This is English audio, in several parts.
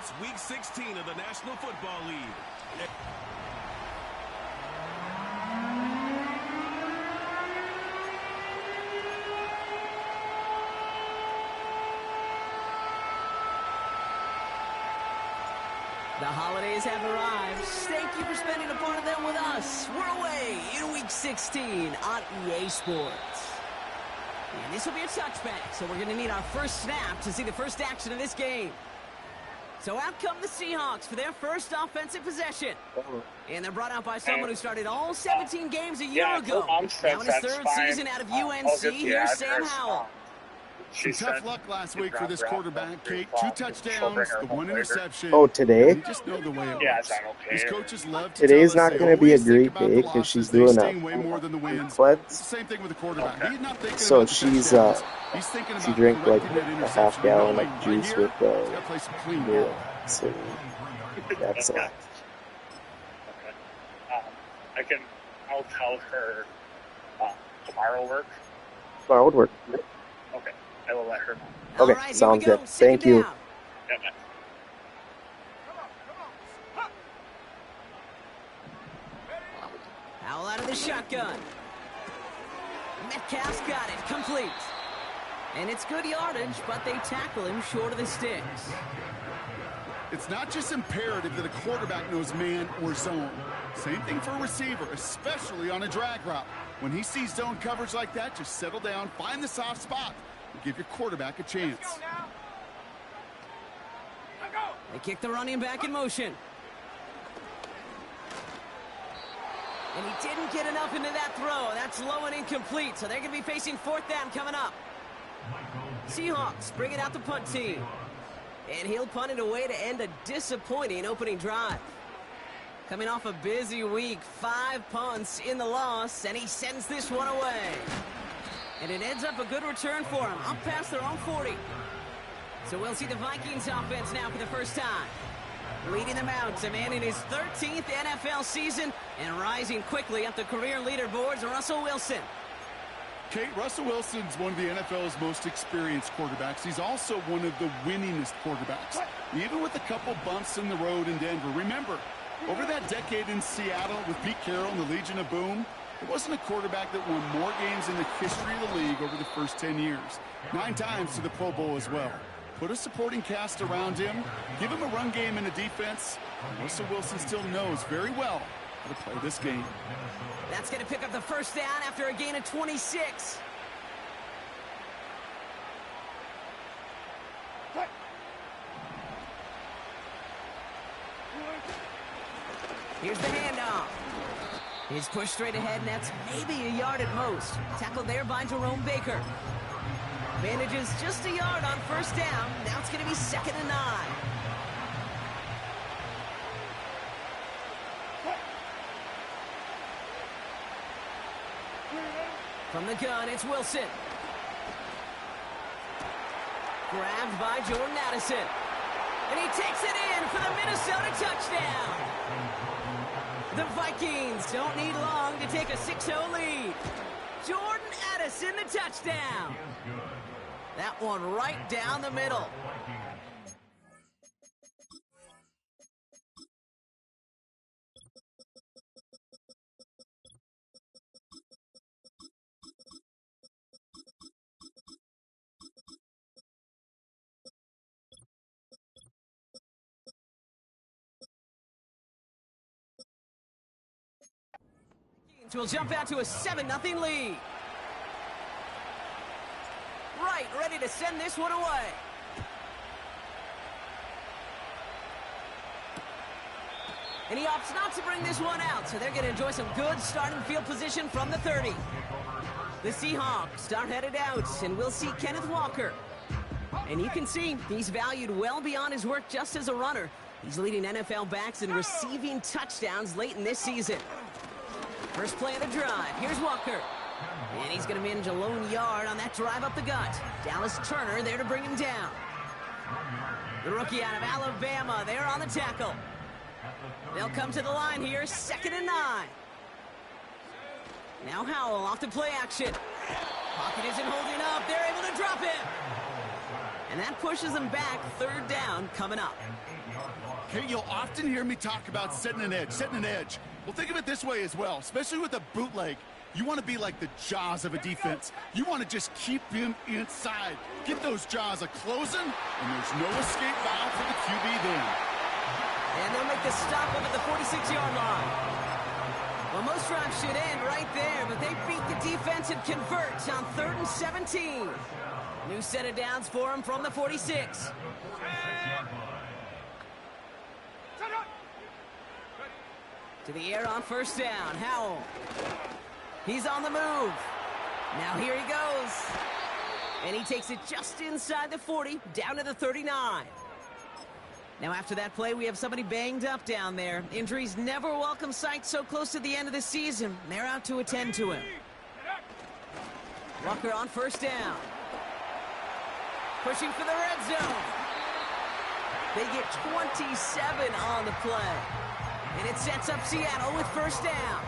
It's Week 16 of the National Football League. The holidays have arrived. Thank you for spending a part of them with us. We're away in Week 16 on EA Sports. And this will be a touchback, so we're going to need our first snap to see the first action of this game. So out come the Seahawks for their first offensive possession. And they're brought out by someone who started all 17 games a year ago. Now in his third season out of UNC, here's Sam Howell. Some tough luck last week for this quarterback, Kate. 2 touchdowns, the 1 interception. Oh, today? You just know the way it works. His coaches love to Today's tell us not going to be a great day because she's doing a more than the wins. cleanse. Same thing with the quarterback. He's not thinking So about the she's touchdowns. He's thinking she about drank like correcting that a interception. half gallon Right of juice here, with he's gotta play some clean yeah, ball. so that's Okay. I'll tell her tomorrow work. tomorrow would work. Okay. I will let her know. Okay, All right, here we sounds go. good. Second Thank you. down. Yeah, man. Howell out of the shotgun. Metcalf's got it. Complete. And it's good yardage, but they tackle him short of the sticks. It's not just imperative that a quarterback knows man or zone. Same thing for a receiver, especially on a drag route. When he sees zone coverage like that, just settle down, find the soft spot, and give your quarterback a chance. They kick the running back in motion. And he didn't get enough into that throw. That's low and incomplete, so they're going to be facing 4th down coming up. Seahawks bring it out the punt team. And he'll punt it away to end a disappointing opening drive. Coming off a busy week, 5 punts in the loss, and he sends this one away. And it ends up a good return for him, up past their own 40. So we'll see the Vikings offense now for the first time. Leading them out, a man in his 13th NFL season, and rising quickly up the career leaderboards, Russell Wilson. Kate, Russell Wilson's one of the NFL's most experienced quarterbacks. He's also one of the winningest quarterbacks, even with a couple bumps in the road in Denver. Remember, over that decade in Seattle with Pete Carroll and the Legion of Boom, there wasn't a quarterback that won more games in the history of the league over the first 10 years. 9 times to the Pro Bowl as well. Put a supporting cast around him, give him a run game and a defense, and Russell Wilson still knows very well how to play this game. That's going to pick up the first down after a gain of 26. Here's the handoff. He's pushed straight ahead, and that's maybe a yard at most. Tackled there by Jerome Baker. Manages just a yard on first down. Now it's going to be 2nd and 9. From the gun, it's Wilson. Grabbed by Jordan Addison. And he takes it in for the Minnesota touchdown. The Vikings don't need long to take a 6-0 lead. Jordan Addison, the touchdown. That one right down the middle. Will jump out to a 7-0 lead. Right, ready to send this one away. And he opts not to bring this one out, so they're going to enjoy some good starting field position from the 30. The Seahawks are headed out, and we'll see Kenneth Walker. And you can see he's valued well beyond his work just as a runner. He's leading NFL backs in receiving touchdowns late in this season. First play of the drive. Here's Walker. And he's going to manage a lone yard on that drive up the gut. Dallas Turner there to bring him down. The rookie out of Alabama there on the tackle. They'll come to the line here, 2nd and 9. Now Howell off to play action. Pocket isn't holding up. They're able to drop him. And that pushes them back, 3rd down coming up. Okay, you'll often hear me talk about setting an edge, setting an edge. Well, think of it this way as well, especially with a bootleg. You want to be like the jaws of a defense. You want to just keep him inside. Get those jaws a-closing, and there's no escape valve for the QB then. And they'll make the stop up at the 46-yard line. Well, most drives should end right there, but they beat the defense and convert on 3rd and 17. New set of downs for him from the 46. To the air on 1st down. Howell. He's on the move. Now here he goes. And he takes it just inside the 40, down to the 39. Now after that play, we have somebody banged up down there. Injuries never a welcome sight so close to the end of the season. They're out to attend to him. Walker on 1st down. Pushing for the red zone. They get 27 on the play. And it sets up Seattle with 1st down.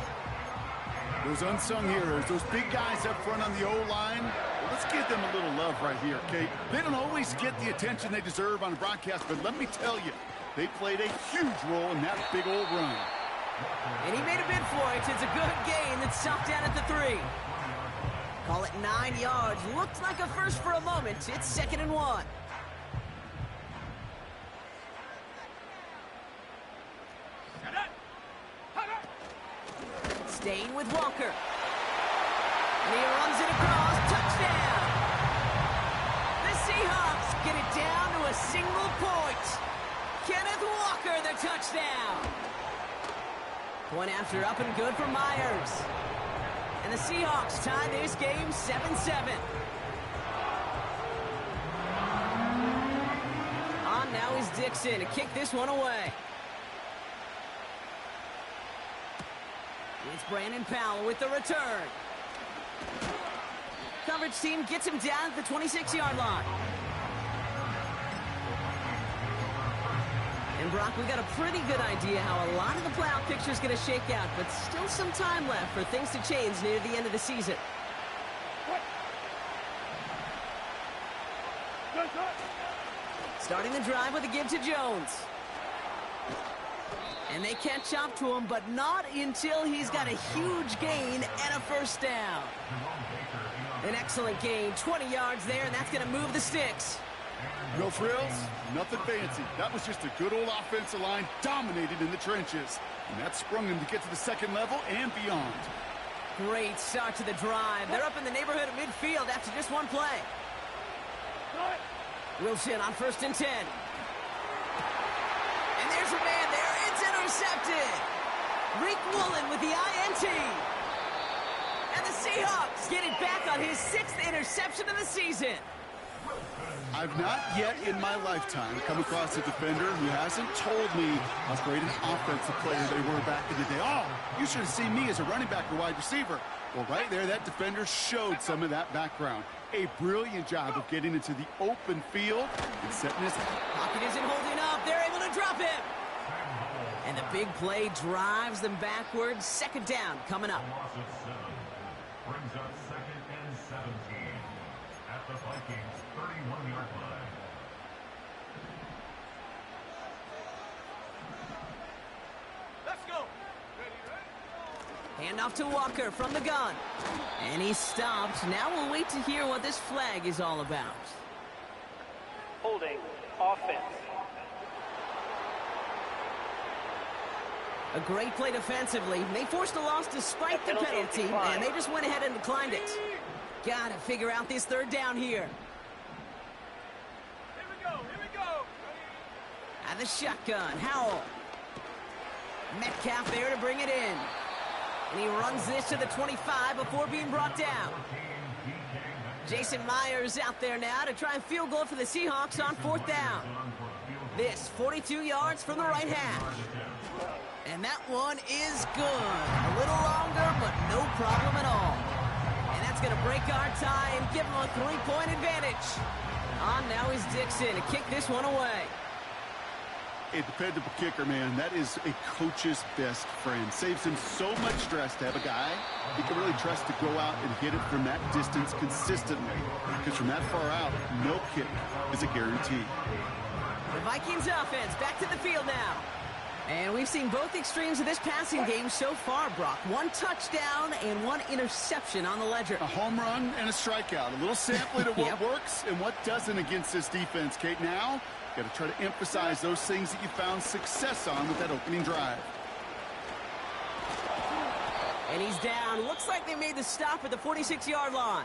Those unsung heroes, those big guys up front on the O-line, well, let's give them a little love right here, okay? They don't always get the attention they deserve on a broadcast, but let me tell you, they played a huge role in that big old run. And he made a bid for it. It's a good gain that's stopped down at the 3. Call it 9 yards. Looked like a first for a moment. It's 2nd and 1. Staying with Walker. And he runs it across. Touchdown! The Seahawks get it down to a single point. Kenneth Walker, the touchdown. Point after up and good for Myers. And the Seahawks tie this game 7-7. On now is Dixon to kick this one away. It's Brandon Powell with the return. Coverage team gets him down at the 26-yard line. And Brock, we got a pretty good idea how a lot of the playoff picture is going to shake out, but still some time left for things to change near the end of the season. Starting the drive with a give to Jones. And they catch up to him, but not until he's got a huge gain and a 1st down. An excellent gain, 20 yards there, and that's going to move the sticks. No frills, nothing fancy. That was just a good old offensive line dominated in the trenches. And that sprung him to get to the 2nd level and beyond. Great start to the drive. They're up in the neighborhood of midfield after just one play. Wilson on 1st and 10. And there's a man there. It's intercepted. Reek Woolen with the INT. And the Seahawks get it back on his 6th interception of the season. I've not yet in my lifetime come across a defender who hasn't told me how great an offensive player they were back in the day. Oh, you should have seen me as a running back or wide receiver. Well, right there, that defender showed some of that background. A brilliant job of getting into the open field and setting his... Pocket isn't holding up. They're able to drop him. And the big play drives them backwards. 2nd down coming up. Brings up 2nd and 17 at the Vikings 31-yard line. Let's go. Hand off to Walker from the gun. And he's stopped. Now we'll wait to hear what this flag is all about. Holding offense. A great play defensively. They forced a loss despite the penalty, and they just went ahead and declined it. Got to figure out this 3rd down here. Here we go. Here we go. At the shotgun, Howell. Metcalf there to bring it in. And he runs this to the 25 before being brought down. Jason Myers out there now to try and field goal for the Seahawks on 4th down. This 42 yards from the right hash. And that one is good. A little longer, but no problem at all. And that's going to break our tie and give them a 3-point advantage. On now is Dixon to kick this one away. A dependable kicker, man. That is a coach's best friend. Saves him so much stress to have a guy he can really trust to go out and hit it from that distance consistently. Because from that far out, no kick is a guarantee. The Vikings offense back to the field now. And we've seen both extremes of this passing game so far, Brock. One touchdown and one interception on the ledger. A home run and a strikeout. A little sampling of what works and what doesn't against this defense, Kate. Now, got to try to emphasize those things that you found success on with that opening drive. And he's down. Looks like they made the stop at the 46-yard line.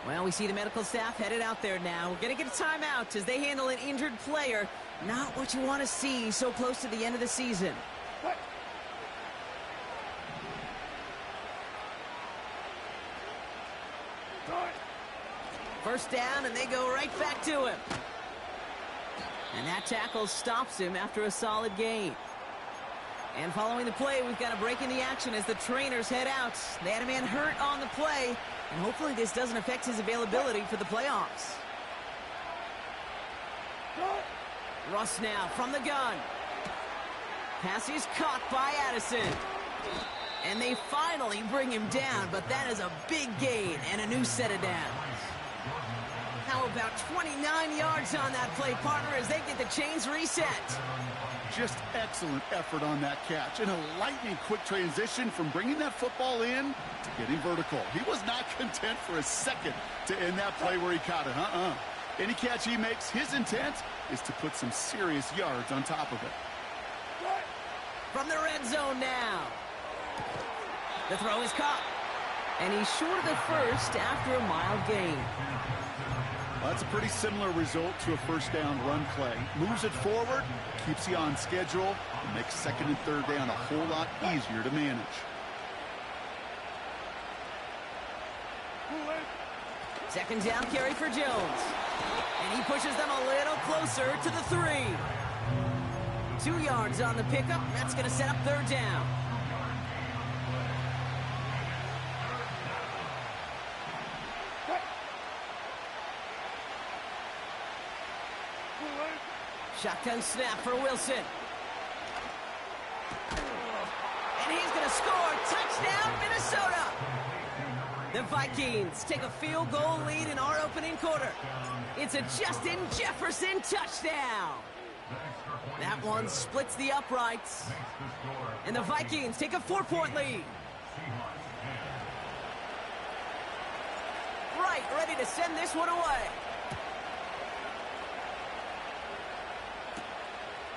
Well, we see the medical staff headed out there now. We're going to get a timeout as they handle an injured player. Not what you want to see so close to the end of the season. First down, and they go right back to him. And that tackle stops him after a solid gain. And following the play, we've got a break in the action as the trainers head out. They had a man hurt on the play, and hopefully this doesn't affect his availability for the playoffs. Russ now from the gun. Pass is caught by Addison. And they finally bring him down, but that is a big gain and a new set of downs. How about 29 yards on that play, partner, as they get the chains reset. Just excellent effort on that catch. And a lightning quick transition from bringing that football in to getting vertical. He was not content for a second to end that play where he caught it. Any catch he makes, his intent is to put some serious yards on top of it. From the red zone now. The throw is caught. And he's short of the first after a mild gain. Well, that's a pretty similar result to a first down run play. Moves it forward, keeps you on schedule, and makes second and third down a whole lot easier to manage. Second down carry for Jones. And he pushes them a little closer to the 3. 2 yards on the pickup. That's going to set up third down. Shotgun snap for Wilson. And he's going to score. Touchdown, Minnesota. The Vikings take a field goal lead in our opening quarter. It's a Justin Jefferson touchdown. That one splits the uprights. And the Vikings take a 4-point lead. Right, ready to send this one away.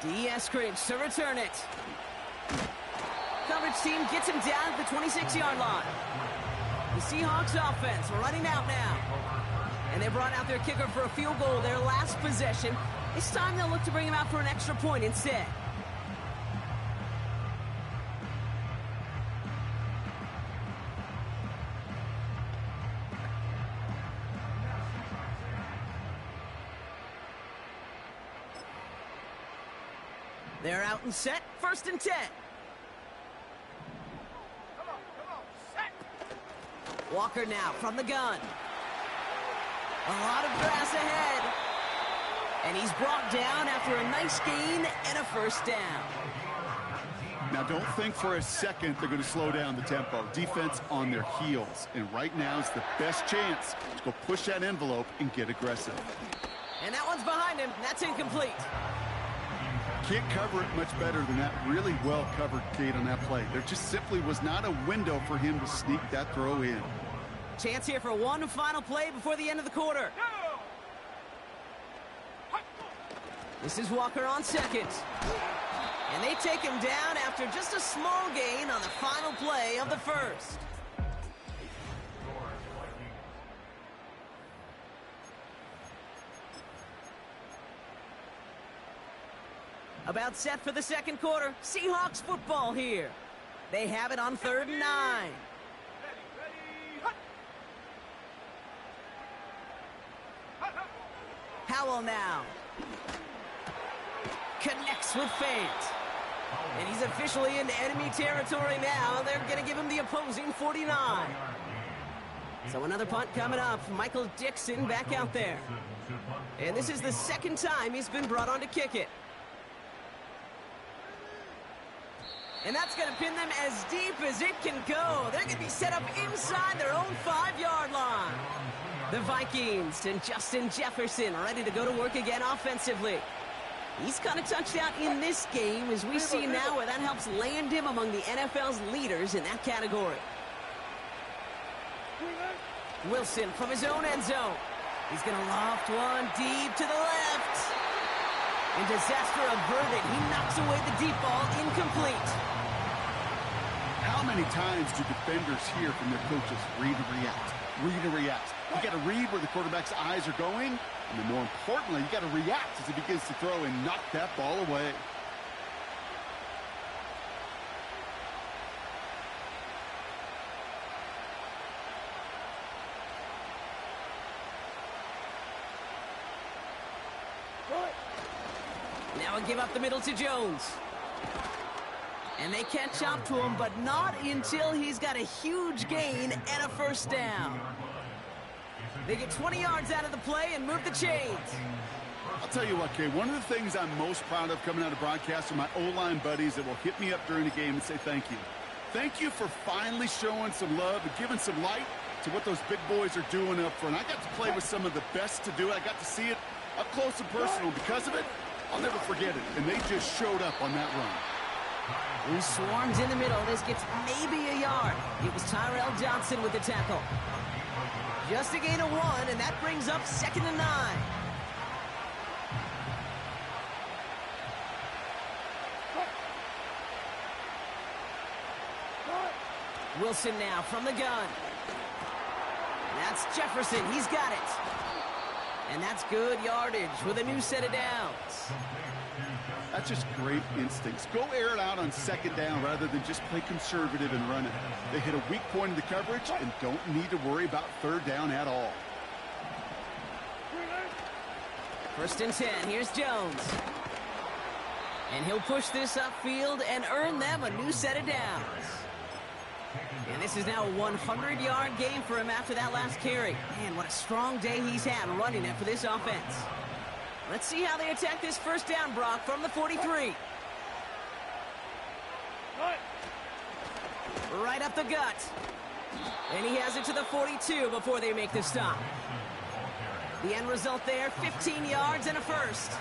D.S. Cribs to return it. Coverage team gets him down at the 26-yard line. The Seahawks offense running out now. And they brought out their kicker for a field goal their last possession. This time they'll look to bring him out for an extra point instead. They're out and set. First and 10. Walker now from the gun. A lot of grass ahead. And he's brought down after a nice gain and a first down. Now, don't think for a second they're going to slow down the tempo. Defense on their heels. And right now is the best chance to go push that envelope and get aggressive. And that one's behind him. That's incomplete. Can't cover it much better than that. Really well covered, Kate, on that play. There just simply was not a window for him to sneak that throw in. Chance here for one final play before the end of the quarter. This is Walker on second. And they take him down after just a small gain on the final play of the first. About set for the second quarter. Seahawks football here. They have it on 3rd and 9. Howell now. Connects with Fant. And he's officially into enemy territory now. They're going to give him the opposing 49. So another punt coming up. Michael Dixon back out there. And this is the second time he's been brought on to kick it. And that's going to pin them as deep as it can go. They're going to be set up inside their own 5-yard line. The Vikings and Justin Jefferson ready to go to work again offensively. He's got a touchdown in this game, as we see now, where that helps land him among the NFL's leaders in that category. Wilson from his own end zone. He's going to loft one deep to the left. And disaster averted. He knocks away the deep ball, incomplete. How many times do defenders hear from their coaches, read and react, read and react? You got to read where the quarterback's eyes are going, and then more importantly, you got to react as he begins to throw and knock that ball away. Now a give up the middle to Jones. And they catch up to him, but not until he's got a huge gain and a first down. They get 20 yards out of the play and move the chains. I'll tell you what, Kay, one of the things I'm most proud of coming out of broadcast are my O-line buddies that will hit me up during the game and say thank you. Thank you for finally showing some love and giving some light to what those big boys are doing up front. I got to play with some of the best to do it. I got to see it up close and personal. Because of it, I'll never forget it. And they just showed up on that run. He swarms in the middle. This gets maybe a yard. It was Tyrell Johnson with the tackle. Just a gain of 1, and that brings up 2nd and 9. Wilson now from the gun. That's Jefferson. He's got it. And that's good yardage with a new set of downs. That's just great instincts. Go air it out on 2nd down rather than just play conservative and run it. They hit a weak point in the coverage and don't need to worry about 3rd down at all. 1st and 10. Here's Jones. And he'll push this upfield and earn them a new set of downs. And this is now a 100-yard game for him after that last carry. Man, what a strong day he's had running it for this offense. Let's see how they attack this 1st down, Brock, from the 43. Right up the gut. And he has it to the 42 before they make the stop. The end result there, 15 yards and a first.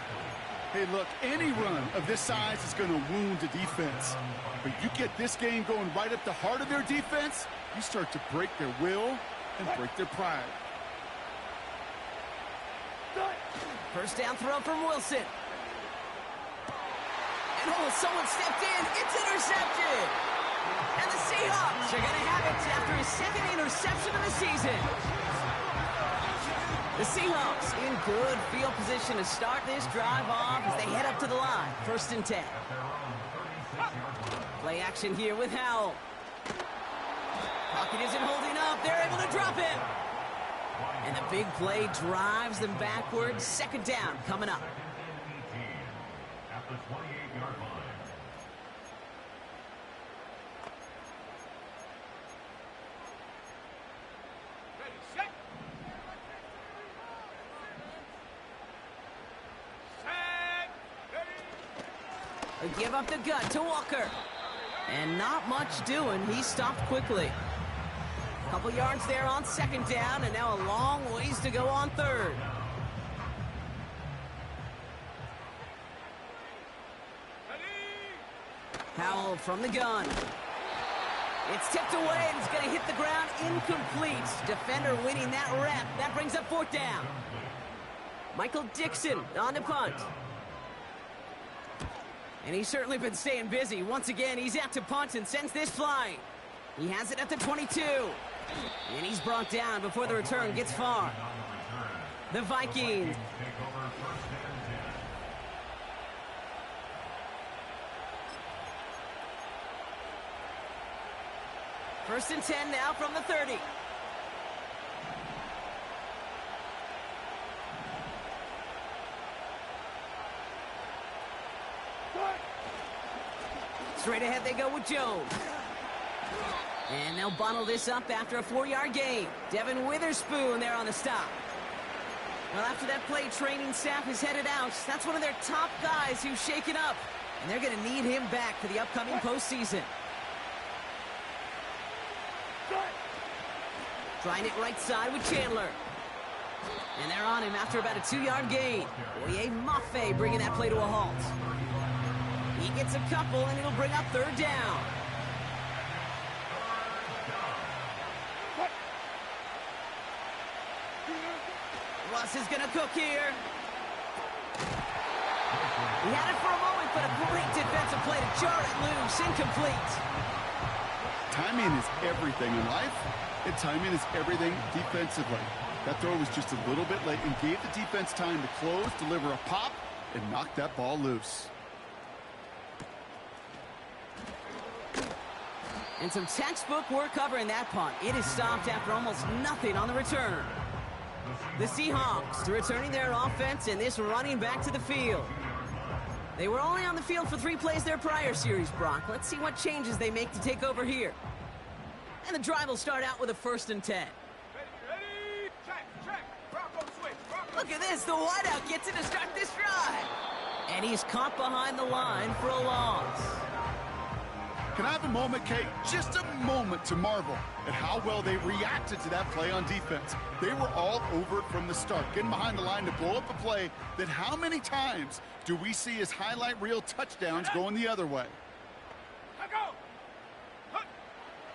Hey, look, any run of this size is going to wound the defense. But you get this game going right up the heart of their defense, you start to break their will and break their pride. 1st down throw from Wilson. And someone stepped in. It's intercepted. And the Seahawks are going to have it after his 2nd interception of the season. The Seahawks in good field position to start this drive off as they head up to the line. 1st and 10. Play action here with Howell. Pocket isn't holding up. They're able to drop it. And the big play drives them backwards. 2nd down coming up. At the 28-yard line. Ready, set. Set. Ready. They give up the gut to Walker. And not much doing. He stopped quickly. Couple yards there on 2nd down, and now a long ways to go on 3rd. Howell from the gun. It's tipped away, and it's going to hit the ground incomplete. Defender winning that rep. That brings up 4th down. Michael Dixon on the punt. And he's certainly been staying busy. Once again, he's out to punt and sends this flying. He has it at the 22. And he's brought down before the return gets far. The Vikings. First and 10 now from the 30. Straight ahead they go with Jones. And they'll bottle this up after a 4-yard gain. Devin Witherspoon there on the stop. Well, after that play, training staff is headed out. That's one of their top guys who's shaken up. And they're going to need him back for the upcoming postseason. Trying it right side with Chandler. And they're on him after about a 2-yard gain. Oye Mafe bringing that play to a halt. He gets a couple, and it'll bring up 3rd down. Russ is going to cook here. He had it for a moment, but a great defensive play to jar it loose. Incomplete. Timing is everything in life, and timing is everything defensively. That throw was just a little bit late and gave the defense time to close, deliver a pop, and knock that ball loose. And some textbook work covering that punt. It is stopped after almost nothing on the return. The Seahawks returning their offense and this running back to the field. They were only on the field for 3 plays their prior series, Brock. Let's see what changes they make to take over here. And the drive will start out with a 1st and 10. Ready, ready. Check. Bronco switch. Bronco. Look at this. The wideout gets it to start this drive. And he's caught behind the line for a loss. Can I have a moment, Kate? Just a moment to marvel at how well they reacted to that play on defense. They were all over it from the start, getting behind the line to blow up a play that how many times do we see as highlight reel touchdowns going the other way? Let go.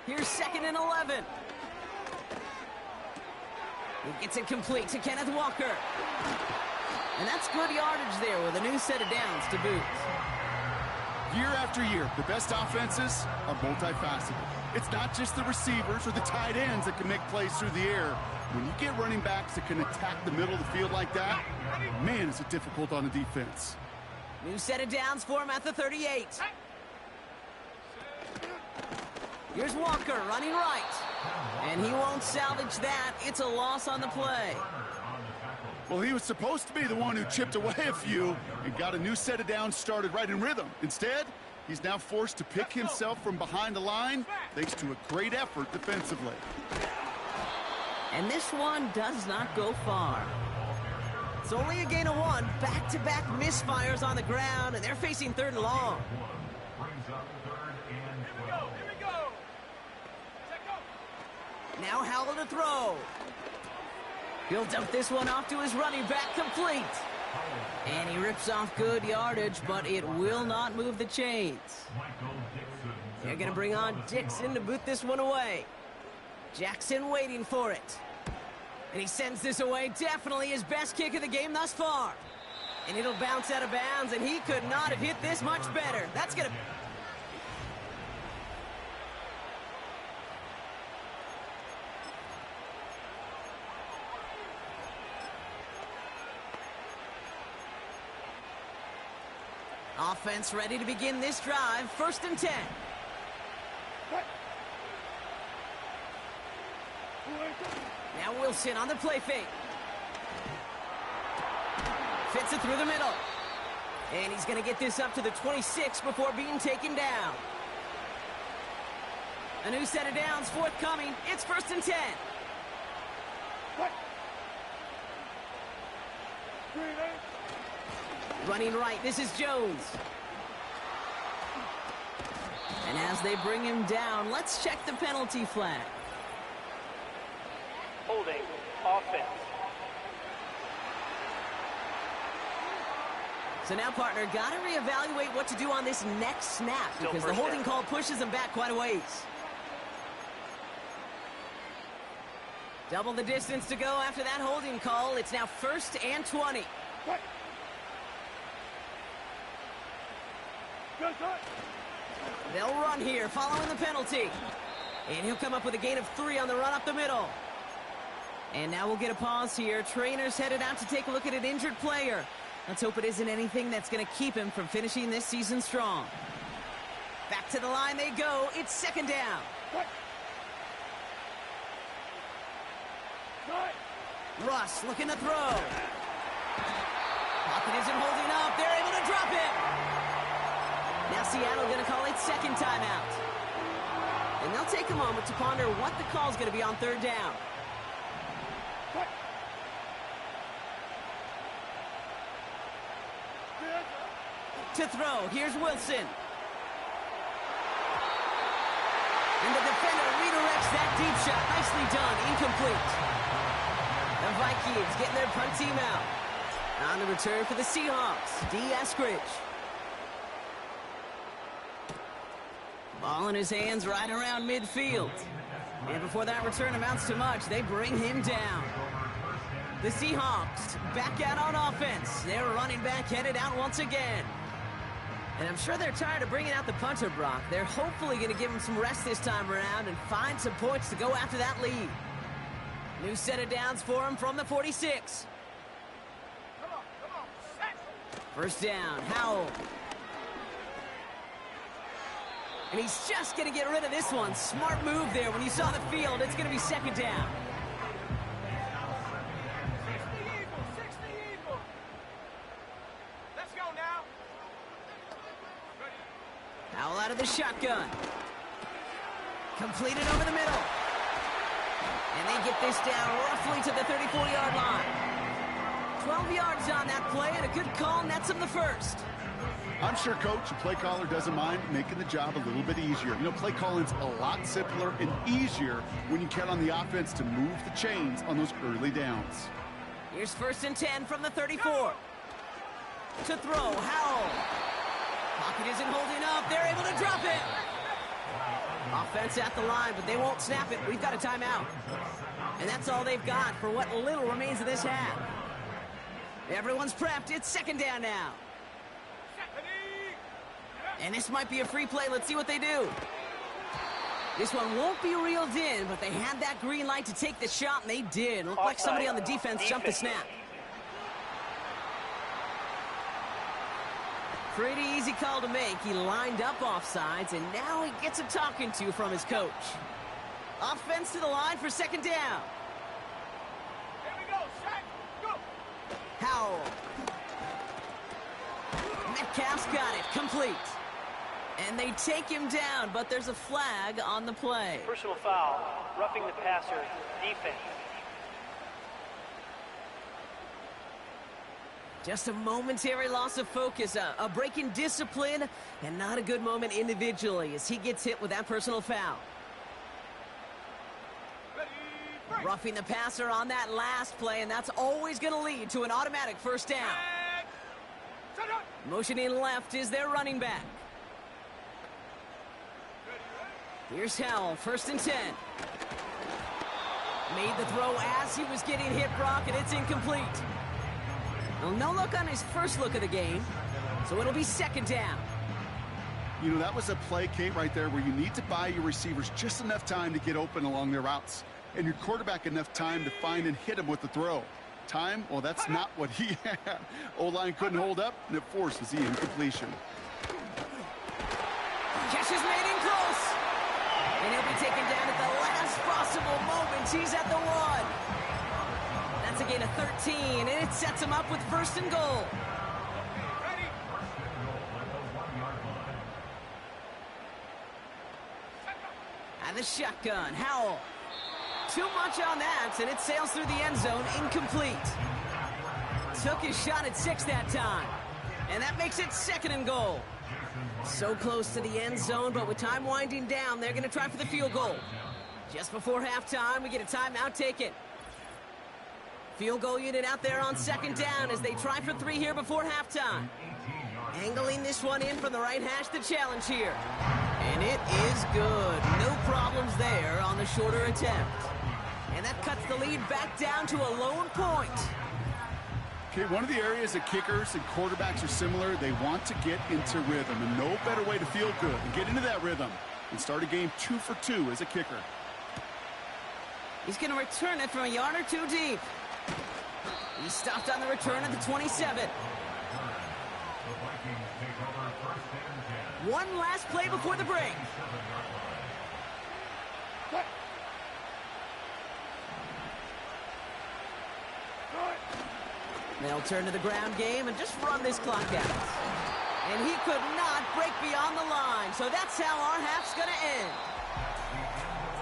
Here's 2nd and 11. He gets it complete to Kenneth Walker. And that's good yardage there with a new set of downs to boot. Year after year, the best offenses are multifaceted. It's not just the receivers or the tight ends that can make plays through the air. When you get running backs that can attack the middle of the field like that, man, is it difficult on the defense. New set of downs for him at the 38. Here's Walker running right. And he won't salvage that. It's a loss on the play. Well, he was supposed to be the one who chipped away a few and got a new set of downs started right in rhythm. Instead, he's now forced to pick himself from behind the line thanks to a great effort defensively. And this one does not go far. It's only a gain of 1. Back-to-back misfires on the ground, and they're facing 3rd and long. Here we go. Check go. Now Howell to throw. He'll dump this one off to his running back, complete. And he rips off good yardage, but it will not move the chains. They're going to bring on Dixon to boot this one away. Jackson waiting for it. And he sends this away, definitely his best kick of the game thus far. And it'll bounce out of bounds, and he could not have hit this much better. That's going to... Offense ready to begin this drive. 1st and 10. Now Wilson on the play fake. Fits it through the middle. And he's going to get this up to the 26 before being taken down. A new set of downs forthcoming. It's 1st and 10. Running right, this is Jones. And as they bring him down, let's check the penalty flag. Holding offense. So now, partner, got to reevaluate what to do on this next snap because the holding call pushes him back quite a ways. Double the distance to go after that holding call. It's now 1st and 20. They'll run here following the penalty. And he'll come up with a gain of 3 on the run up the middle. And now we'll get a pause here. Trainers headed out to take a look at an injured player. Let's hope it isn't anything that's going to keep him from finishing this season strong. Back to the line they go. It's 2nd down. Russ looking to throw. Pocket isn't holding up. They're able to drop it. Now Seattle going to call it 2nd timeout. And they'll take a moment to ponder what the call's going to be on 3rd down. To throw, here's Wilson. And the defender redirects that deep shot. Nicely done, incomplete. The Vikings getting their punt team out. On the return for the Seahawks, D. Eskridge. Ball in his hands right around midfield. And before that return amounts to much, they bring him down. The Seahawks back out on offense. Their running back headed out once again. And I'm sure they're tired of bringing out the punter, Brock. They're hopefully going to give him some rest this time around and find some points to go after that lead. New set of downs for him from the 46. Come on, set. First down, Howell. And he's just going to get rid of this one. Smart move there. When you saw the field, it's going to be second down. 60 Eagles. Let's go now. Howell out of the shotgun. Completed over the middle. And they get this down roughly to the 34-yard line. 12 yards on that play, and a good call nets him the first. I'm sure, Coach, the play caller doesn't mind making the job a little bit easier. You know, play calling's a lot simpler and easier when you count on the offense to move the chains on those early downs. Here's first and 10 from the 34. To throw, Howell. Pocket isn't holding up. They're able to drop it. Offense at the line, but they won't snap it. We've got a timeout. And that's all they've got for what little remains of this half. Everyone's prepped. It's second down now. And this might be a free play. Let's see what they do. This one won't be reeled in, but they had that green light to take the shot, and they did. Looked like somebody on the defense jumped the snap. Pretty easy call to make. He lined up offsides, and now he gets a talking to from his coach. Offense to the line for second down. Here we go, set, go. Howell. Metcalf's got it, complete. And they take him down, but there's a flag on the play. Personal foul, roughing the passer, defense. Just a momentary loss of focus, a break in discipline, and not a good moment individually as he gets hit with that personal foul. Ready, break. Roughing the passer on that last play, and that's always going to lead to an automatic first down. And set up. Motioning left is their running back. Here's Howell, first and 10. Made the throw as he was getting hit, Brock, and it's incomplete. Well, no look on his first look of the game, so it'll be second down. You know, that was a play, Kate, right there where you need to buy your receivers just enough time to get open along their routes, and your quarterback enough time to find and hit him with the throw. Time, well, that's not what he had. O-line couldn't hold up, and it forces the incompletion. Catch is made in close. And he'll be taken down at the last possible moment. He's at the 1. That's a gain of 13, and it sets him up with first and goal. Ready. And the shotgun, Howell. Too much on that, and it sails through the end zone, incomplete. Took his shot at 6 that time. And that makes it second and goal. So close to the end zone, but with time winding down, they're going to try for the field goal. Just before halftime, we get a timeout taken. Field goal unit out there on second down as they try for 3 here before halftime. Angling this one in from the right hash, the challenge here. And it is good. No problems there on the shorter attempt. And that cuts the lead back down to a lone point. Okay, one of the areas that kickers and quarterbacks are similar, they want to get into rhythm, and no better way to feel good and get into that rhythm and start a game 2 for 2 as a kicker. He's going to return it from a yard or 2 deep. He stopped on the return at the 27. One last play before the break. They'll turn to the ground game and just run this clock out. And he could not break beyond the line, so that's how our half's going to end.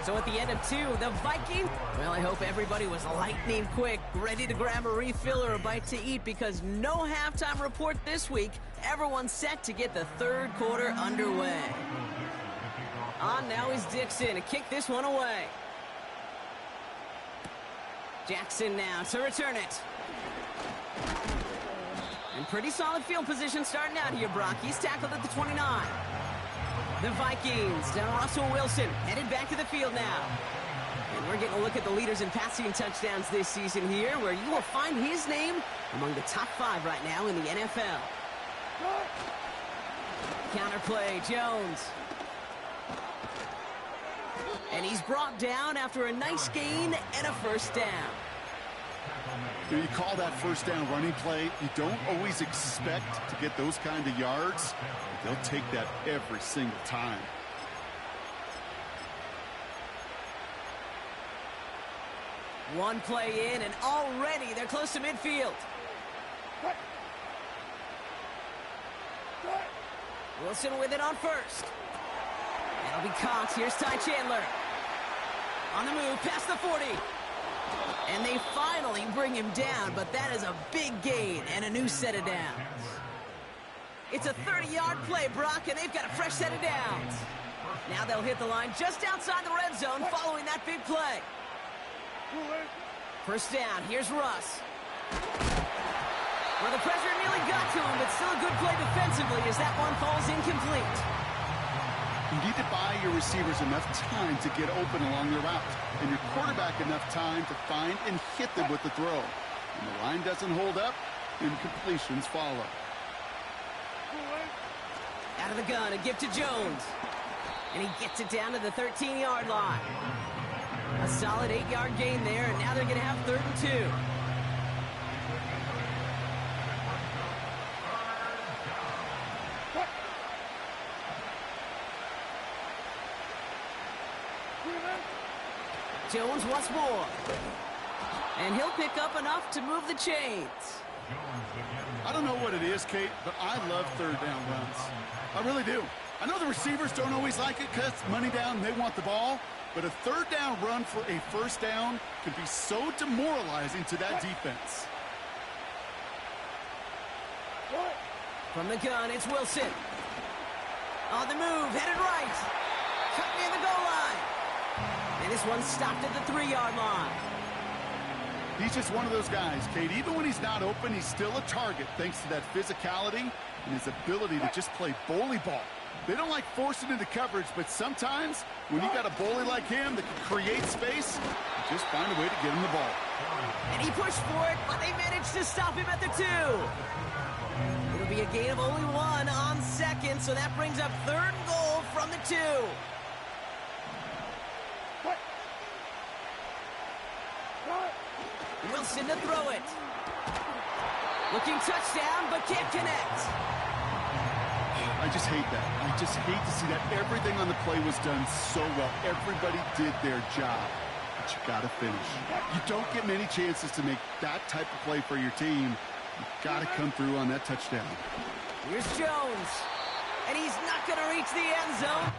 So at the end of 2, the Vikings, well, I hope everybody was lightning quick, ready to grab a refill or a bite to eat, because no halftime report this week. Everyone's set to get the third quarter underway. On now is Dixon to kick this one away. Jackson now to return it. And pretty solid field position starting out here, Brock. He's tackled at the 29. The Vikings, down Russell Wilson, headed back to the field now. And we're getting a look at the leaders in passing touchdowns this season here, where you will find his name among the top 5 right now in the NFL. Counterplay, Jones. And he's brought down after a nice gain and a first down. You call that first down running play, you don't always expect to get those kind of yards. They'll take that every single time. One play in, and already they're close to midfield. Wilson with it on first. That'll be caught. Here's Ty Chandler. On the move, past the 40. And they finally bring him down, but that is a big gain and a new set of downs. It's a 30-yard play, Brock, and they've got a fresh set of downs. Now they'll hit the line just outside the red zone following that big play. First down, here's Russ. Well, the pressure nearly got to him, but still a good play defensively as that one falls incomplete. You need to buy your receivers enough time to get open along their route, and your quarterback enough time to find and hit them with the throw. When the line doesn't hold up, incompletions follow. Out of the gun, a gift to Jones. And he gets it down to the 13-yard line. A solid 8-yard gain there, and now they're going to have 3rd and 2. Jones once more. And he'll pick up enough to move the chains. I don't know what it is, Kate, but I love 3rd down runs. I really do. I know the receivers don't always like it because money down and they want the ball, but a 3rd down run for a first down can be so demoralizing to that defense. From the gun, it's Wilson. On the move, headed right. Cut near the goal line. And this one's stopped at the 3-yard line. He's just one of those guys, Kate. Even when he's not open, he's still a target thanks to that physicality and his ability to just play bully ball. They don't like forcing into coverage, but sometimes when you got a bully like him that can create space, you just find a way to get him the ball. And he pushed for it, but they managed to stop him at the 2. It'll be a gain of only 1 on 2nd, so that brings up 3rd and goal from the 2. Wilson to throw it. Looking touchdown, but can't connect. I just hate that. I just hate to see that everything on the play was done so well. Everybody did their job, but you got to finish. You don't get many chances to make that type of play for your team. You got to come through on that touchdown. Here's Jones, and he's not going to reach the end zone.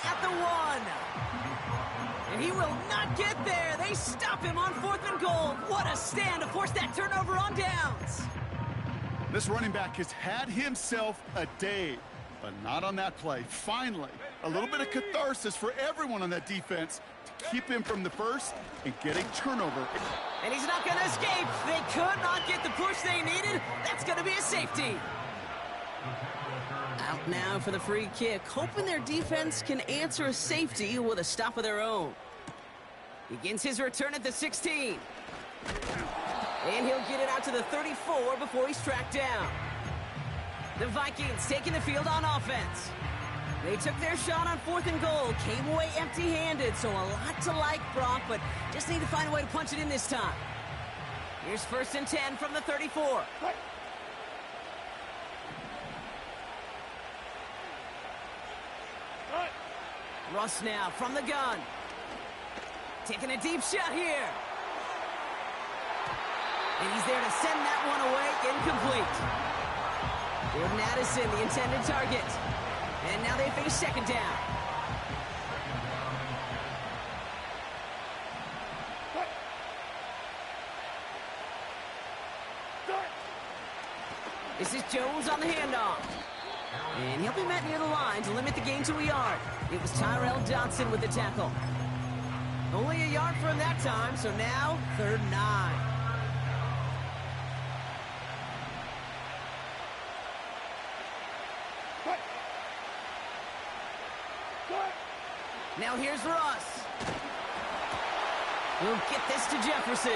At the 1. And he will not get there. They stop him on 4th and goal. What a stand to force that turnover on downs. This running back has had himself a day, but not on that play. Finally, a little bit of catharsis for everyone on that defense to keep him from the first and get a turnover. And he's not going to escape. They could not get the push they needed. That's going to be a safety. Out now for the free kick, hoping their defense can answer a safety with a stop of their own. Begins his return at the 16. And he'll get it out to the 34 before he's tracked down. The Vikings taking the field on offense. They took their shot on 4th and goal, came away empty-handed, so a lot to like, Brock, but just need to find a way to punch it in this time. Here's 1st and 10 from the 34. Russ now from the gun. Taking a deep shot here. And he's there to send that one away. Incomplete. Jordan Addison, the intended target. And now they face second down. This is Jones on the handoff. And he'll be met near the line to limit the gain to a yard. It was Tyrell Dodson with the tackle. Only a yard for him that time, so now 3rd and 9. Now here's Russ. We'll get this to Jefferson.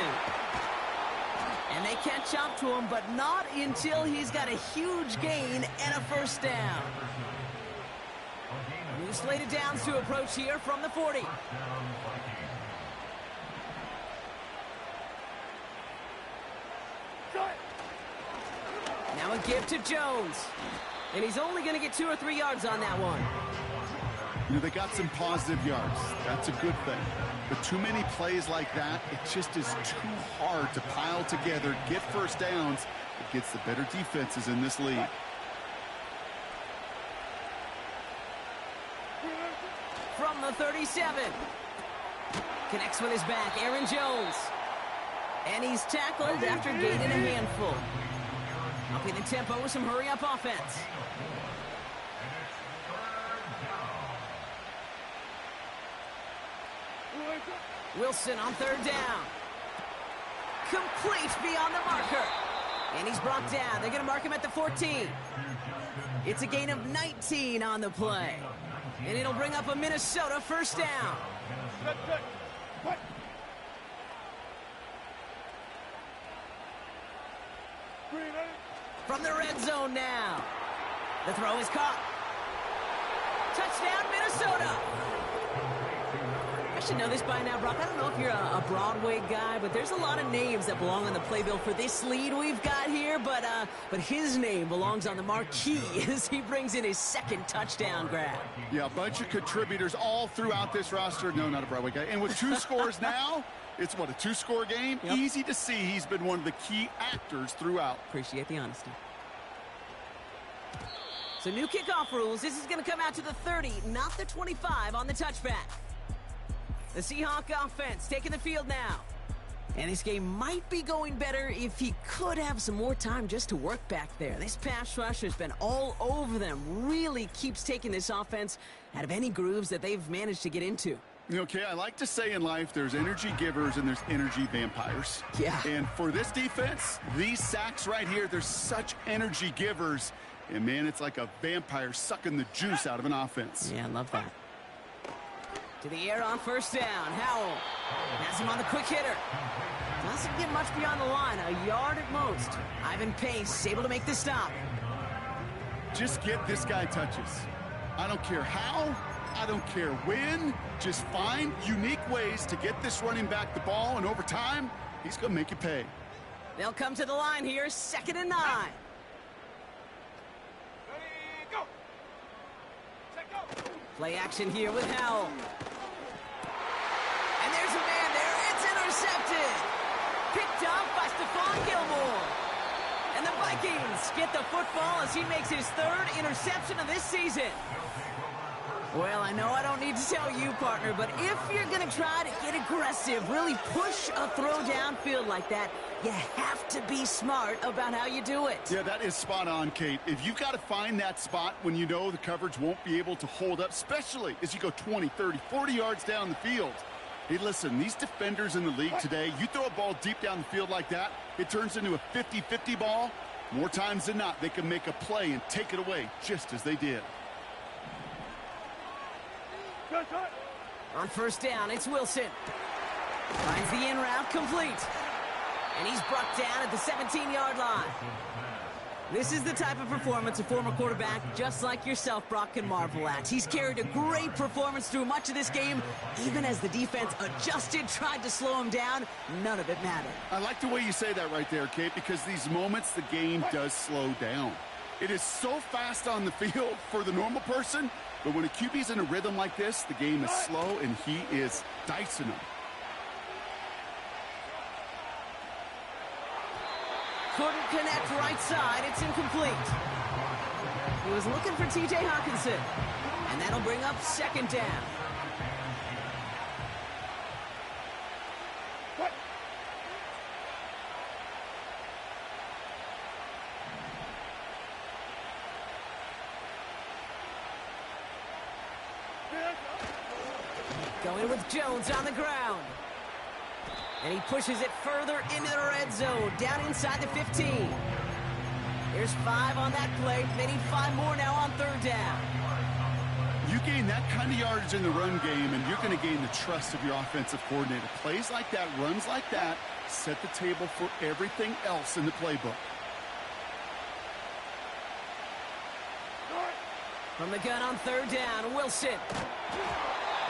And they catch up to him, but not until he's got a huge gain and a first down. New slated downs to approach here from the 40. Now a give to Jones. And he's only going to get 2 or 3 yards on that one. You know, they got some positive yards. That's a good thing. But too many plays like that, it just is too hard to pile together, get first downs. It gets the better defenses in this league. From the 37. Connects with his back, Aaron Jones. And he's tackled after gaining a handful. Upping the tempo with some hurry-up offense. Wilson on 3rd down. Complete beyond the marker. And he's brought down. They're going to mark him at the 14. It's a gain of 19 on the play. And it'll bring up a Minnesota first down. From the red zone now. The throw is caught. Touchdown, Minnesota. I should know this by now, Brock. I don't know if you're a Broadway guy, but there's a lot of names that belong on the playbill for this lead we've got here, but his name belongs on the marquee as he brings in his 2nd touchdown grab. Yeah, a bunch of contributors all throughout this roster. No, not a Broadway guy. And with 2 scores now, it's what, a 2-score game? Yep. Easy to see he's been one of the key actors throughout. Appreciate the honesty. So new kickoff rules. This is going to come out to the 30, not the 25 on the touchback. The Seahawk offense taking the field now. And this game might be going better if he could have some more time just to work back there. This pass rush has been all over them. Really keeps taking this offense out of any grooves that they've managed to get into. Okay, I like to say in life there's energy givers and there's energy vampires. Yeah. And for this defense, these sacks right here, they're such energy givers. And, man, it's like a vampire sucking the juice out of an offense. Yeah, I love that. To the air on first down. Howell has him on the quick hitter. Doesn't get much beyond the line. A yard at most. Ivan Pace able to make the stop. Just get this guy touches. I don't care how. I don't care when. Just find unique ways to get this running back the ball. And over time, he's going to make you pay. They'll come to the line here. 2nd and 9. Play action here with Howell. And there's a man there. It's intercepted. Picked up by Stephon Gilmore. And the Vikings get the football as he makes his 3rd interception of this season. Well, I know I don't need to tell you, partner, but if you're going to try to get aggressive, really push a throw downfield like that, you have to be smart about how you do it. Yeah, that is spot on, Kate. If you've got to find that spot when you know the coverage won't be able to hold up, especially as you go 20, 30, 40 yards down the field. Hey, listen, these defenders in the league today, you throw a ball deep down the field like that, it turns into a 50-50 ball. More times than not, they can make a play and take it away just as they did. On first down, it's Wilson. Finds the in route complete. And he's brought down at the 17-yard line. This is the type of performance a former quarterback just like yourself, Brock, can marvel at. He's carried a great performance through much of this game. Even as the defense adjusted, tried to slow him down, none of it mattered. I like the way you say that right there, Kate, because these moments the game does slow down. It is so fast on the field for the normal person, But when a QB's in a rhythm like this, the game is slow, and he is dicing them. Couldn't connect right side. It's incomplete. He was looking for T.J. Hawkinson. And that'll bring up second down. Going with Jones on the ground. And he pushes it further into the red zone, down inside the 15. There's 5 on that play. They need 5 more now on third down. You gain that kind of yardage in the run game, and you're going to gain the trust of your offensive coordinator. Plays like that, runs like that, set the table for everything else in the playbook. From the gun on third down, Wilson.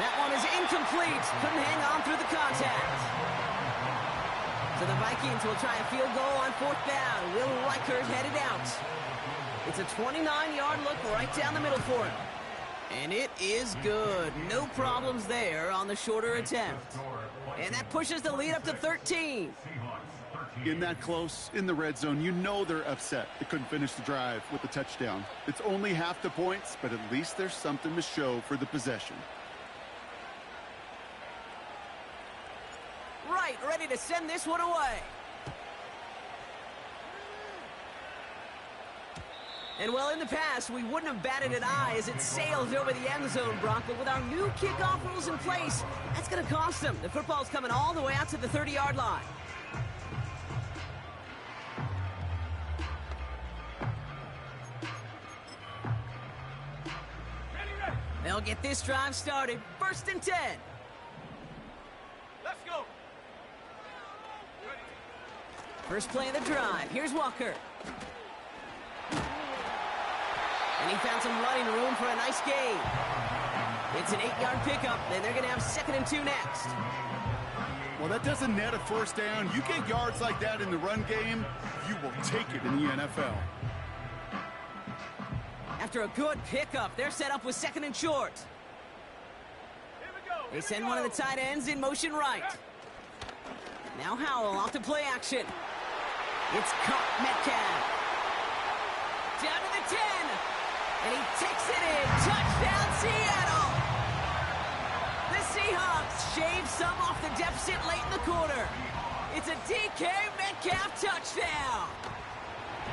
That one is incomplete. Couldn't hang on through the contact. So the Vikings will try a field goal on fourth down. Will Reichert headed out. It's a 29-yard look right down the middle for him. And it is good. No problems there on the shorter attempt. And that pushes the lead up to 13. In that close, in the red zone, you know they're upset. They couldn't finish the drive with the touchdown. It's only half the points, but at least there's something to show for the possession. Right, ready to send this one away. And well, in the past, we wouldn't have batted an eye as it sails over the end zone, Brock. But with our new kickoff rules in place, that's going to cost them. The football's coming all the way out to the 30-yard line. They'll get this drive started. 1st and 10. Let's go. First play of the drive. Here's Walker. And he found some running room for a nice gain. It's an 8-yard pickup, and they're going to have 2nd and 2 next. Well, that doesn't net a first down. You get yards like that in the run game, you will take it in the NFL. After a good pickup, they're set up with 2nd and short. They send one of the tight ends in motion right. Now Howell off to play action. It's caught Metcalf. Down to the 10. And he takes it in. Touchdown, Seattle. The Seahawks shave some off the deficit late in the quarter. It's a DK Metcalf touchdown.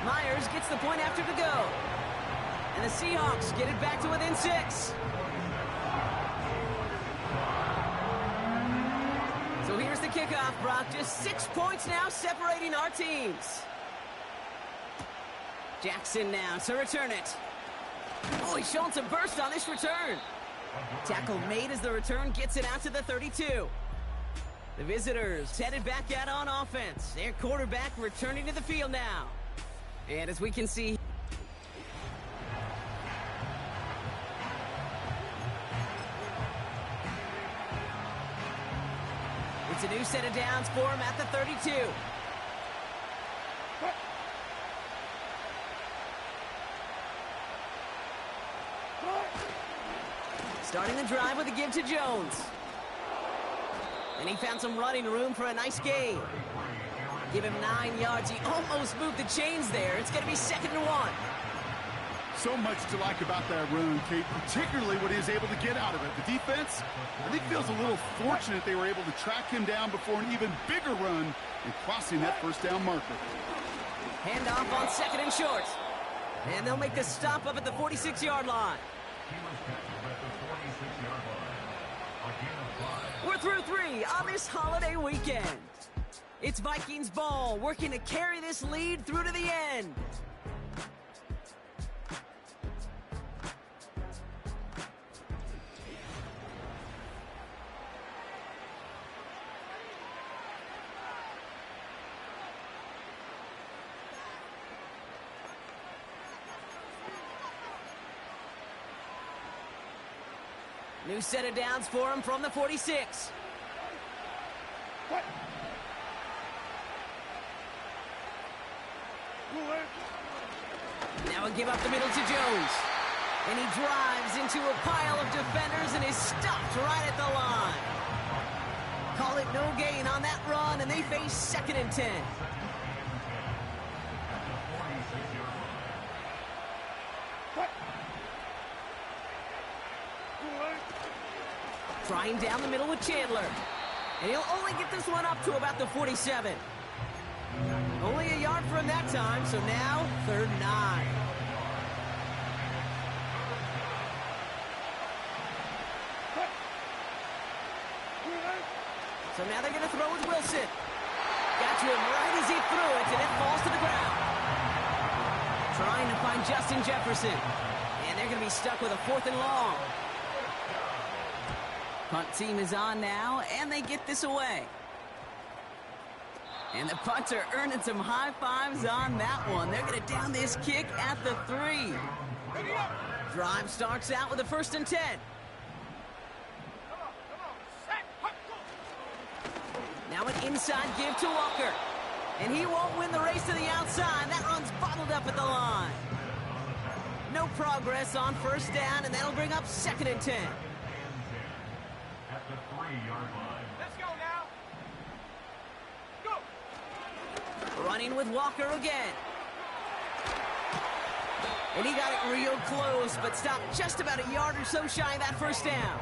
Myers gets the point after to go. And the Seahawks get it back to within 6. So here's the kickoff, Brock. Just 6 points now separating our teams. Jackson now to return it. Oh, he's showing some burst on this return. Tackle made as the return gets it out to the 32. The visitors headed back out on offense. Their quarterback returning to the field now. And as we can see, it's a new set of downs for him at the 32. Starting the drive with a give to Jones. And he found some running room for a nice gain. Give him 9 yards. He almost moved the chains there. It's going to be 2nd and 1. So much to like about that run, Kate, particularly what he was able to get out of it. The defense, I think, feels a little fortunate they were able to track him down before an even bigger run and crossing that first down marker. Handoff on 2nd and short. And they'll make the stop up at the 46-yard line. We're through 3 on this holiday weekend. It's Vikings ball, working to carry this lead through to the end. New set of downs for him from the 46. Now a give up the middle to Jones. And he drives into a pile of defenders and is stopped right at the line. Call it no gain on that run, and they face 2nd and 10. Trying down the middle with Chandler. And he'll only get this one up to about the 47. Only a yard from that time, so now 3rd and 9. So now they're going to throw with Wilson. Got to him right as he threw it, and it falls to the ground. Trying to find Justin Jefferson. And they're going to be stuck with a 4th and long. Punt team is on now, and they get this away. And the punter earning some high fives on that one. They're going to down this kick at the 3. Drive starts out with a 1st and 10. Now an inside give to Walker. And he won't win the race to the outside. That run's bottled up at the line. No progress on 1st down, and that'll bring up 2nd and 10. At the 3-yard line. Let's go now. Go. Running with Walker again. And he got it real close, but stopped just about a yard or so shy of that 1st down.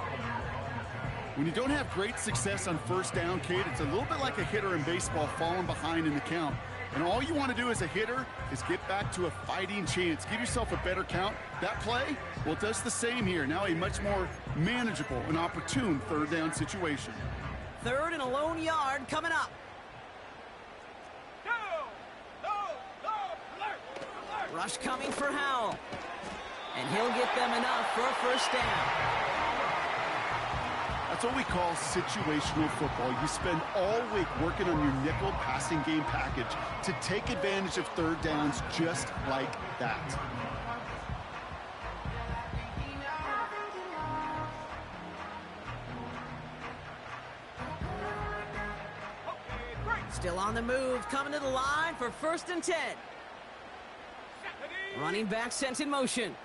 When you don't have great success on 1st down, Kate, it's a little bit like a hitter in baseball falling behind in the count. And all you want to do as a hitter is get back to a fighting chance. Give yourself a better count. That play, well, it does the same here. Now a much more manageable and opportune 3rd down situation. 3rd and a lone yard coming up. Go. Alert. Rush coming for Howell. And he'll get them enough for a 1st down. That's what we call situational football. You spend all week working on your nickel passing game package to take advantage of 3rd downs just like that. Still on the move, coming to the line for 1st and 10. Running back sent in motion.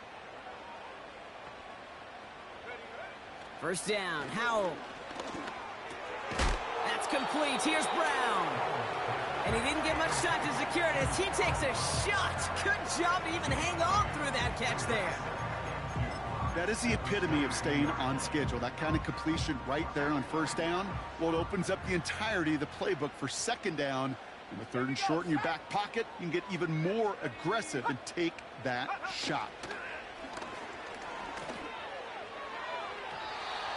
1st down, Howell. That's complete. Here's Brown. And he didn't get much time to secure it as he takes a shot. Good job to even hang on through that catch there. That is the epitome of staying on schedule. That kind of completion right there on 1st down. Well, it opens up the entirety of the playbook for 2nd down. And with 3rd and short in your back pocket, you can get even more aggressive and take that shot.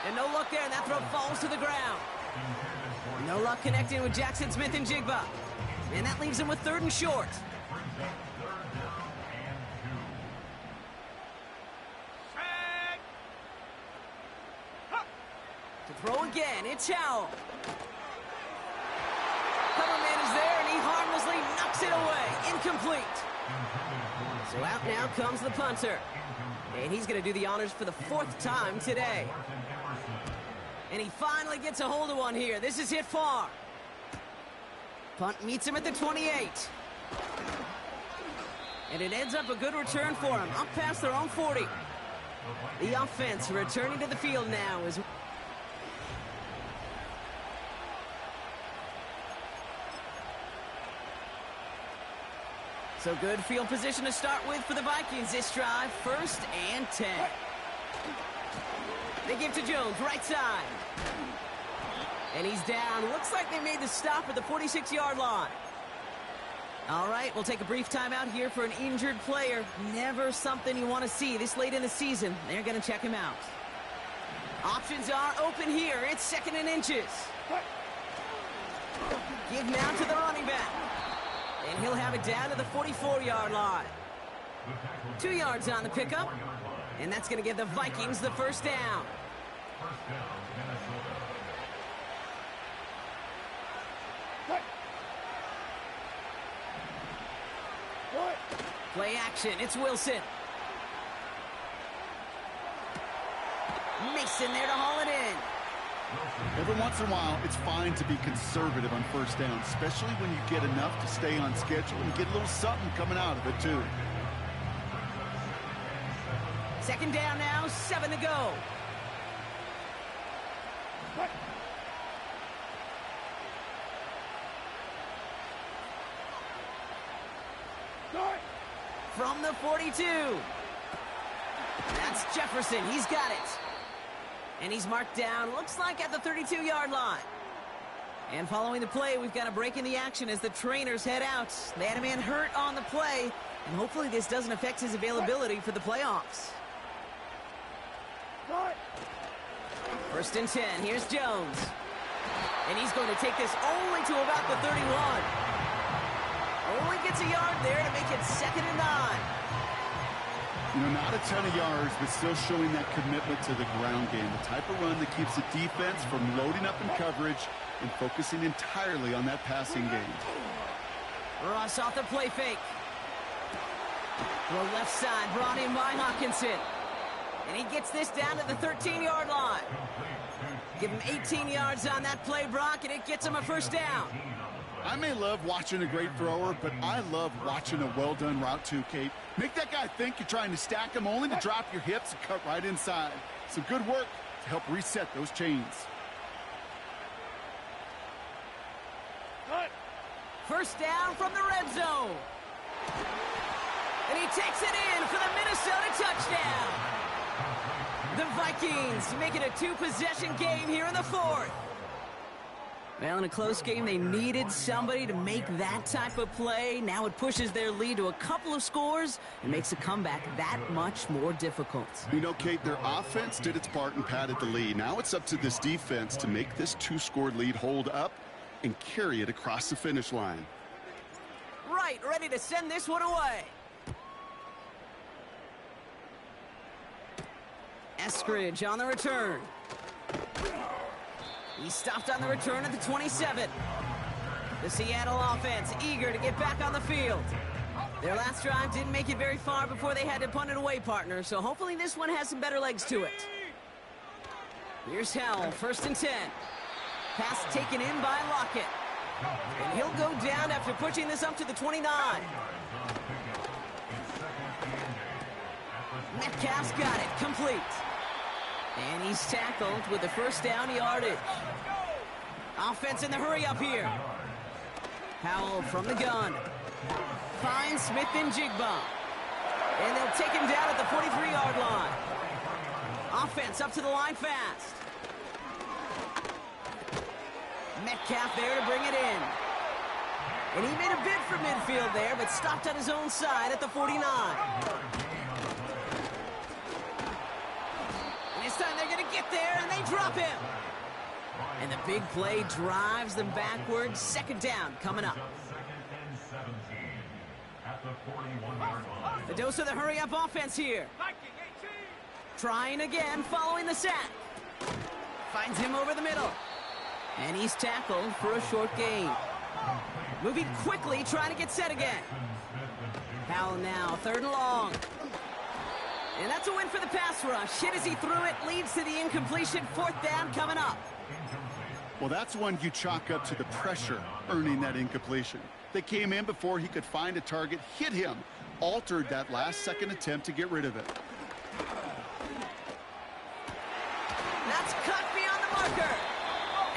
And no luck there, and that throw falls to the ground. No luck connecting with Jackson Smith and Jigba. And that leaves him with 3rd and short. To throw again, it's Howell. Cover man is there, and he harmlessly knocks it away. Incomplete. So out now comes the punter. And he's going to do the honors for the 4th time today. And he finally gets a hold of one here. This is hit far. Punt meets him at the 28. And it ends up a good return for him, up past their own 40. The offense returning to the field now is... So good field position to start with for the Vikings this drive. 1st and 10. They give to Jones, right side. And he's down. Looks like they made the stop at the 46-yard line. All right, we'll take a brief timeout here for an injured player. Never something you want to see this late in the season. They're going to check him out. Options are open here. It's 2nd and inches. Give now to the running back. And he'll have it down to the 44-yard line. 2 yards on the pickup. And that's going to give the Vikings the 1st down. Play action. It's Wilson. Mason there to haul it in. Every once in a while, it's fine to be conservative on 1st down, especially when you get enough to stay on schedule and get a little something coming out of it, too. Second down now, 7 to go. From the 42. That's Jefferson. He's got it. And he's marked down, looks like at the 32-yard line. And following the play, we've got a break in the action as the trainers head out. They had a man hurt on the play, and hopefully this doesn't affect his availability for the playoffs. First and 10. Here's Jones. And he's going to take this only to about the 31. Only gets a yard there to make it 2nd and 9. You know, not a ton of yards, but still showing that commitment to the ground game. The type of run that keeps the defense from loading up in coverage and focusing entirely on that passing game. Ross off the play fake. The left side brought in by Hawkinson. And he gets this down to the 13-yard line. Give him 18 yards on that play, Brock, and it gets him a first down. I may love watching a great thrower, but I love watching a well-done route too, Kate. Make that guy think you're trying to stack him, only to drop your hips and cut right inside. Some good work to help reset those chains. First down from the red zone. And he takes it in for the Minnesota touchdown. The Vikings make it a 2-possession game here in the 4th. Well, in a close game, they needed somebody to make that type of play. Now it pushes their lead to a couple of scores and makes a comeback that much more difficult. You know, Kate, their offense did its part and padded the lead. Now it's up to this defense to make this 2-score lead hold up and carry it across the finish line. Right, ready to send this one away. Eskridge on the return. He stopped on the return at the 27. The Seattle offense eager to get back on the field. Their last drive didn't make it very far before they had to punt it away, partner, so hopefully this one has some better legs to it. Here's Howell, 1st and 10. Pass taken in by Lockett. And he'll go down after pushing this up to the 29. Metcalf's got it, complete. And he's tackled with the first down yardage. Offense in the hurry up here. Howell from the gun. Finds Smith and Jigba. And they'll take him down at the 43-yard line. Offense up to the line fast. Metcalf there to bring it in. And he made a bid for midfield there, but stopped on his own side at the 49. And this time they're going to get there, and they drop him. And the big play drives them backwards. 2nd down coming up. The dose of the hurry-up offense here. Trying again, following the sack. Finds him over the middle. And he's tackled for a short gain. Moving quickly, trying to get set again. Howell now, 3rd and long. And that's a win for the pass rush. Hit as he threw it, leads to the incompletion. 4th down coming up. Well, that's one you chalk up to the pressure earning that incompletion. They came in before he could find a target, hit him, altered that last-second attempt to get rid of it. That's cut beyond the marker.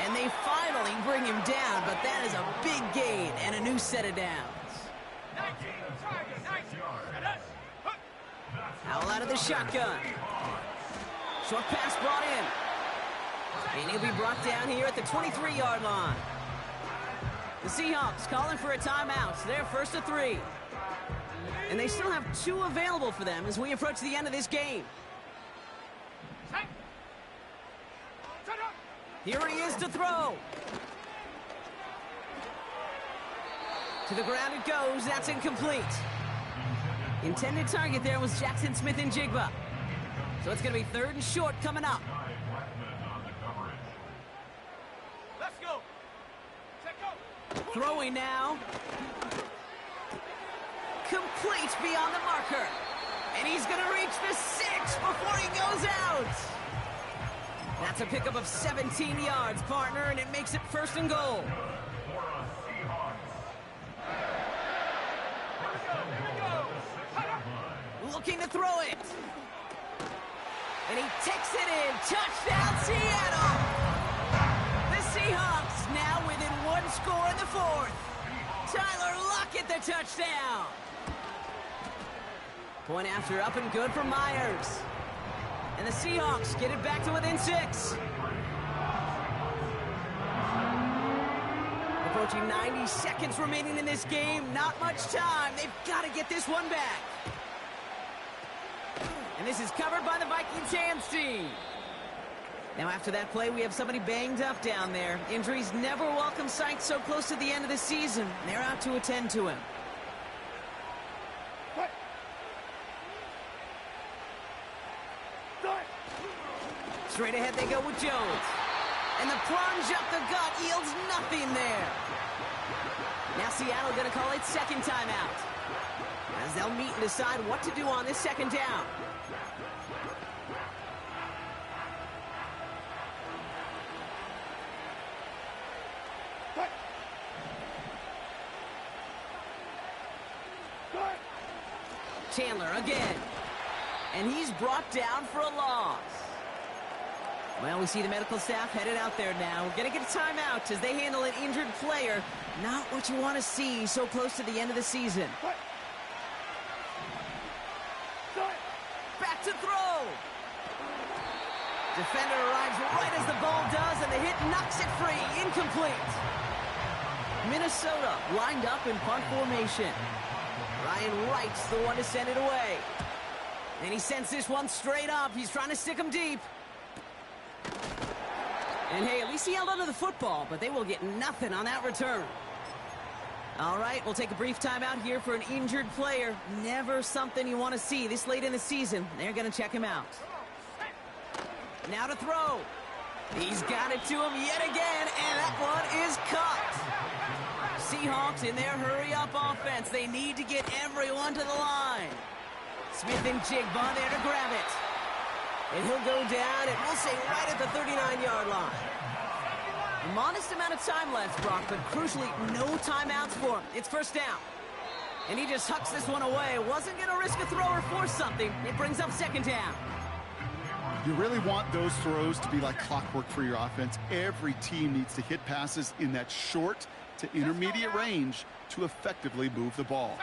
And they finally bring him down, but that is a big gain and a new set of downs. Howell out of the shotgun. Short pass brought in. And he'll be brought down here at the 23-yard line. The Seahawks calling for a timeout. They're 1st and 3. And they still have 2 available for them as we approach the end of this game. Here he is to throw. To the ground it goes. That's incomplete. Intended target there was Jackson Smith and Jigba. So it's going to be 3rd and short coming up. Let's go. Check go. Throwing now. Complete beyond the marker. And he's going to reach the 6 before he goes out. That's a pickup of 17 yards, partner, and it makes it 1st and goal. Looking to throw it. And he takes it in. Touchdown, Seattle! The Seahawks now within one score in the fourth. Tyler Lockett, the touchdown. Point after up and good for Myers. And the Seahawks get it back to within 6. Approaching 90 seconds remaining in this game. Not much time. They've got to get this one back. And this is covered by the Vikings hands team. Now after that play, we have somebody banged up down there. Injuries never welcome sight so close to the end of the season. They're out to attend to him. Straight ahead they go with Jones. And the plunge up the gut yields nothing there. Now Seattle going to call it second timeout, as they'll meet and decide what to do on this second down. Chandler again. And he's brought down for a loss. Well, we see the medical staff headed out there now. We're going to get a timeout as they handle an injured player. Not what you want to see so close to the end of the season. Back to throw. Defender arrives right as the ball does, and the hit knocks it free. Incomplete. Minnesota lined up in punt formation. Ryan Wright's the one to send it away. And he sends this one straight up. He's trying to stick him deep. And hey, at least he held onto the football, but they will get nothing on that return. All right, we'll take a brief timeout here for an injured player. Never something you want to see this late in the season. They're going to check him out. Now to throw. He's got it to him yet again, and that one is caught. Seahawks in their hurry-up offense. They need to get everyone to the line. Smith and Jigba there to grab it. And he'll go down, and we'll say right at the 39-yard line. A modest amount of time left, Brock, but crucially, no timeouts for him. It's first down. And he just hucks this one away. Wasn't going to risk a throw or force something. It brings up second down. You really want those throws to be like clockwork for your offense. Every team needs to hit passes in that short to intermediate range to effectively move the ball.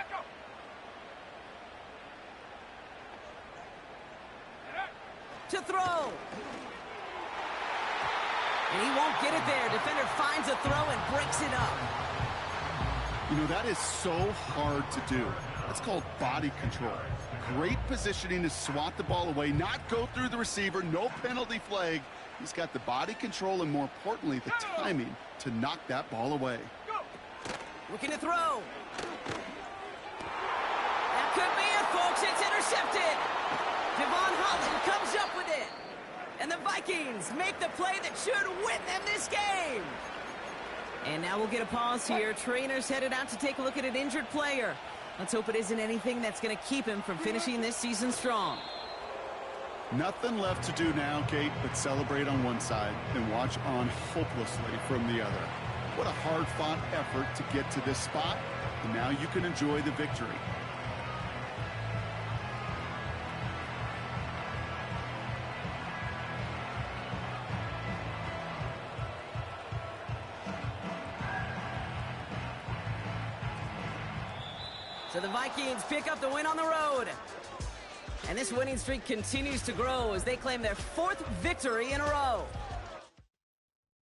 To throw. And he won't get it there. Defender finds a throw and breaks it up. You know, that is so hard to do. That's called body control. Great positioning to swat the ball away, not go through the receiver, no penalty flag. He's got the body control and, more importantly, the timing to knock that ball away. Looking to throw. That could be it, folks. It's intercepted. Devon Holland comes up with it. And the Vikings make the play that should win them this game. And now we'll get a pause here. Trainers headed out to take a look at an injured player. Let's hope it isn't anything that's going to keep him from finishing this season strong. Nothing left to do now, Kate, but celebrate on one side and watch on hopelessly from the other. What a hard-fought effort to get to this spot, and now you can enjoy the victory. So the Vikings pick up the win on the road. And this winning streak continues to grow as they claim their 4th victory in a row.